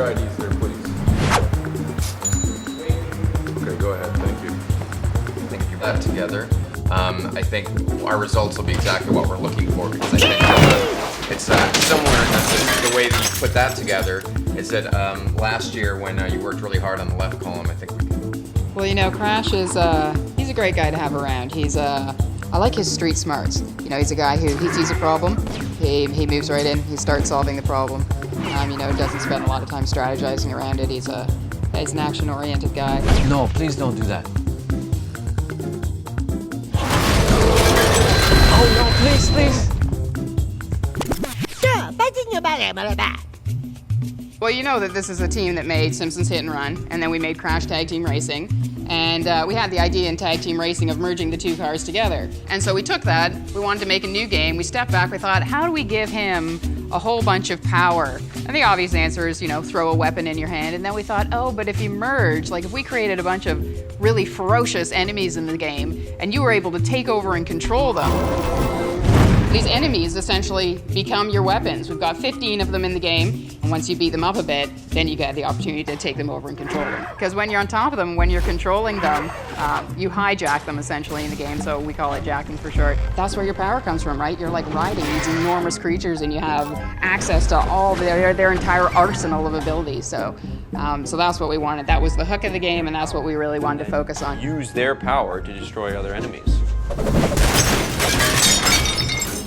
your IDs there, please. Okay, go ahead. Thank you. I think if you put that together, I think our results will be exactly what we're looking for, because I think it's similar in the way that you put that together. Is that last year when you worked really hard on the left column, I think we can. Well, you know, Crash is he's a great guy to have around. He's I like his street smarts. You know, he's a guy who he sees a problem, he moves right in, he starts solving the problem. You know, doesn't spend a lot of time strategizing around it. He's an action-oriented guy. No, please don't do that. Oh no, please, please. Well, you know that this is a team that made Simpsons Hit and Run, and then we made Crash Tag Team Racing, and we had the idea in Tag Team Racing of merging the two cars together. And so we took that, we wanted to make a new game, we stepped back, we thought, how do we give him a whole bunch of power? And the obvious answer is, you know, throw a weapon in your hand, and then we thought, oh, but if you merge, like if we created a bunch of really ferocious enemies in the game, and you were able to take over and control them, these enemies essentially become your weapons. We've got 15 of them in the game, and once you beat them up a bit, then you get the opportunity to take them over and control them. Because when you're on top of them, when you're controlling them, you hijack them essentially in the game, so we call it jacking for short. That's where your power comes from, right? You're like riding these enormous creatures, and you have access to all their entire arsenal of abilities. So that's what we wanted. That was the hook of the game, and that's what we really wanted to focus on. Use their power to destroy other enemies.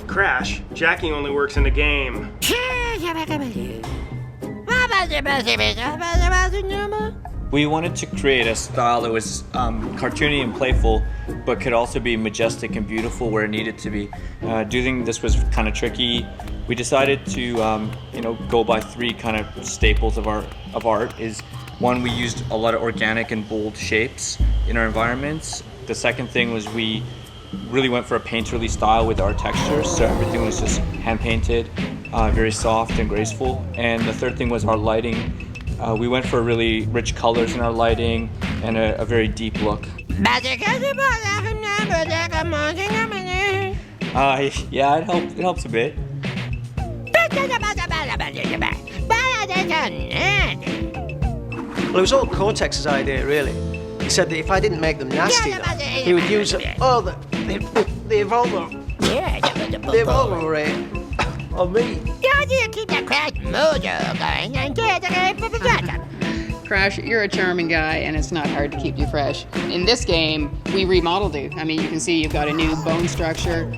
Crash, jacking only works in the game. We wanted to create a style that was cartoony and playful, but could also be majestic and beautiful where it needed to be. Doing this was kind of tricky. We decided to, go by three kind of staples of art. Is one, we used a lot of organic and bold shapes in our environments. The second thing was we really went for a painterly style with our textures, so everything was just hand painted, very soft and graceful. And the third thing was our lighting. We went for really rich colors in our lighting and a very deep look. Yeah, it helps a bit. Well, it was all Cortex's idea, really. He said that if I didn't make them nasty, he would use the evolver rate on me. Crash, you're a charming guy, and it's not hard to keep you fresh. In this game, we remodeled you. I mean, you can see you've got a new bone structure,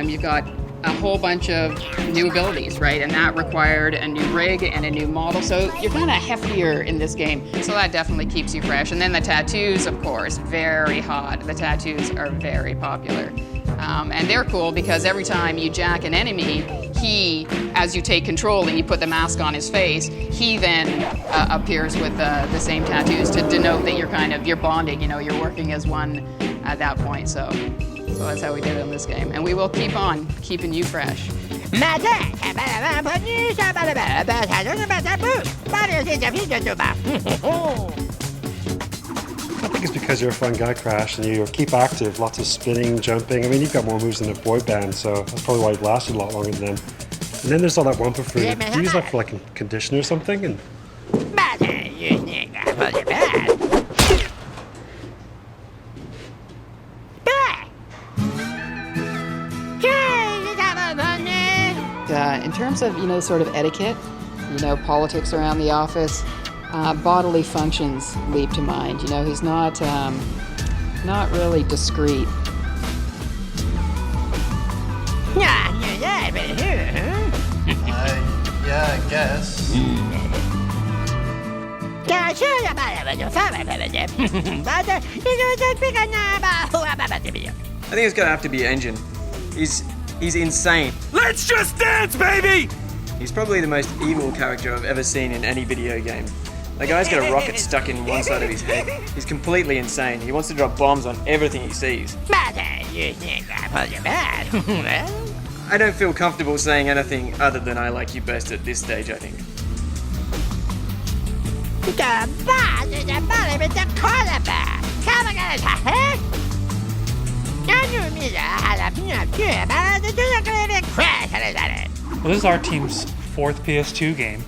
you've got a whole bunch of new abilities, right? And that required a new rig and a new model, so you're kind of heftier in this game. So that definitely keeps you fresh. And then the tattoos, of course, very hot. The tattoos are very popular. And they're cool because every time you jack an enemy, he, as you take control and you put the mask on his face, he then appears with the same tattoos to denote that you're bonding, you're working as one at that point. So that's how we did it in this game. And we will keep on keeping you fresh. I think it's because you're a fun guy, Crash, and you keep active, lots of spinning, jumping. I mean, you've got more moves than a boy band, so that's probably why you've lasted a lot longer than them. And then there's all that Wumpa fruit. Do you use that for like a conditioner or something? And in terms of, sort of etiquette, politics around the office, bodily functions leap to mind. He's not really discreet. Yeah, I guess. I think it's gonna have to be Engine. He's insane. Let's just dance, baby! He's probably the most evil character I've ever seen in any video game. The guy's got a rocket stuck in one side of his head. He's completely insane. He wants to drop bombs on everything he sees. I don't feel comfortable saying anything other than I like you best at this stage, I think. Well, this is our team's 4th PS2 game.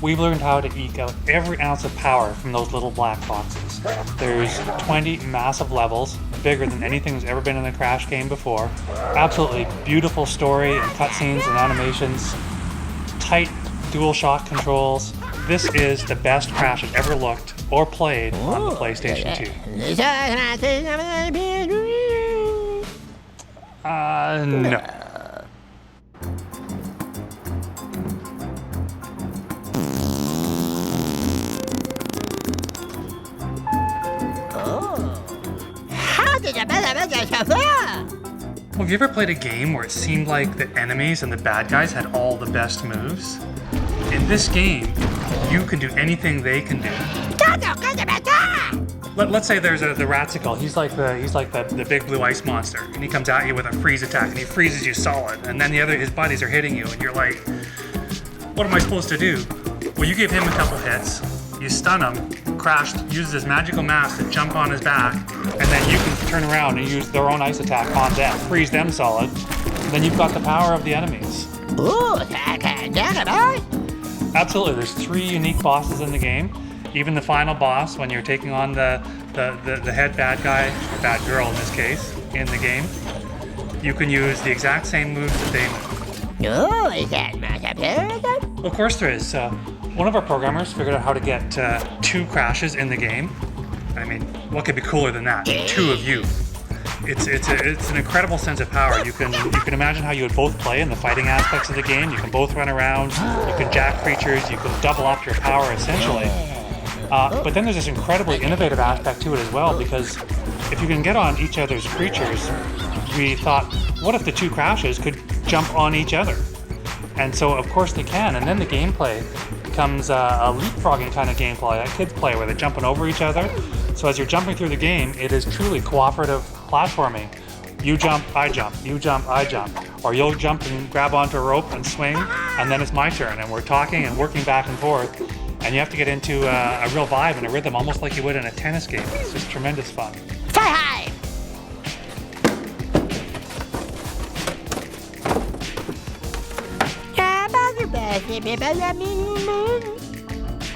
we've learned how to eke out every ounce of power from those little black boxes. There's 20 massive levels, bigger than anything that's ever been in a Crash game before. Absolutely beautiful story and cutscenes and animations. Tight DualShock controls. This is the best Crash has ever looked or played on the PlayStation 2. No. Well, have you ever played a game where it seemed like the enemies and the bad guys had all the best moves? In this game, you can do anything they can do. Let's say there's the Ratsicle. He's like the big blue ice monster, and he comes at you with a freeze attack, and he freezes you solid. And then his buddies are hitting you, and you're like, what am I supposed to do? Well, you give him a couple hits, you stun him. Crash uses his magical mask to jump on his back, and then you can turn around and use their own ice attack on them, freeze them solid. And then you've got the power of the enemies. Absolutely, there's 3 unique bosses in the game. Even the final boss, when you're taking on the head bad guy, or bad girl in this case, in the game, you can use the exact same moves that they move. Of course there is. One of our programmers figured out how to get 2 Crashes in the game. I mean, what could be cooler than that? 2 of you. It's an incredible sense of power. You can imagine how you would both play in the fighting aspects of the game. You can both run around. You can jack creatures. You can double up your power essentially. But then there's this incredibly innovative aspect to it as well, because if you can get on each other's creatures, we thought, what if the 2 Crashes could jump on each other? And so of course they can, and then the gameplay becomes a leapfrogging kind of gameplay that kids play where they're jumping over each other. So as you're jumping through the game, it is truly cooperative platforming. You jump, I jump, you jump, I jump. Or you'll jump and grab onto a rope and swing, and then it's my turn, and we're talking and working back and forth. And you have to get into a real vibe and a rhythm, almost like you would in a tennis game. It's just tremendous fun.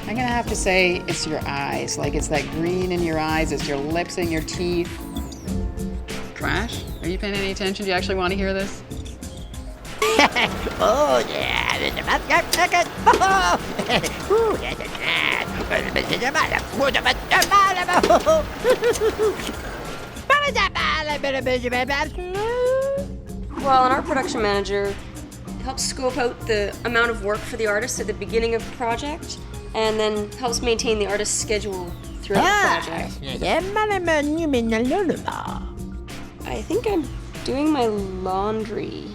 I'm gonna have to say it's your eyes. Like, it's that green in your eyes, it's your lips and your teeth. Crash, are you paying any attention? Do you actually want to hear this? Oh yeah, Well, and our production manager helps scope out the amount of work for the artist at the beginning of the project, and then helps maintain the artist's schedule throughout the project. I think I'm doing my laundry.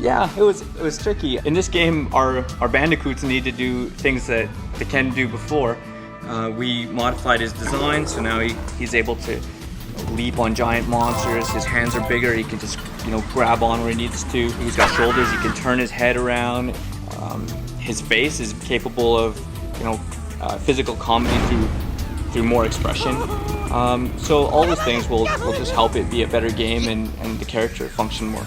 Yeah, it was tricky. In this game, our Bandicoots need to do things that they can do before. We modified his design, so now he's able to leap on giant monsters. His hands are bigger. He can just grab on where he needs to. He's got shoulders. He can turn his head around. His face is capable of physical comedy through more expression. So all those things will just help it be a better game and the character function more.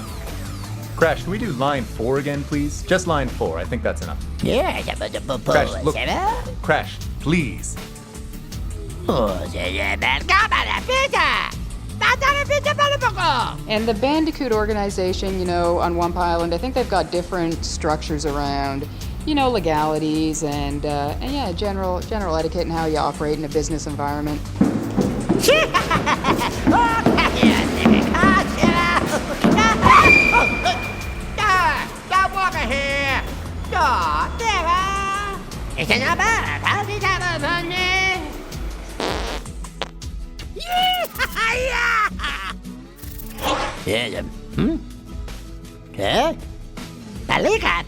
Crash, can we do line 4 again, please? Just line 4. I think that's enough. Yeah, Crash, look. Crash, please. And the Bandicoot organization, on Wump Island, I think they've got different structures around, legalities and yeah, general etiquette and how you operate in a business environment. Stop walking here! Stop! It's not bad. How's it happen? Yeah. Hmm? Yeah? Balikan.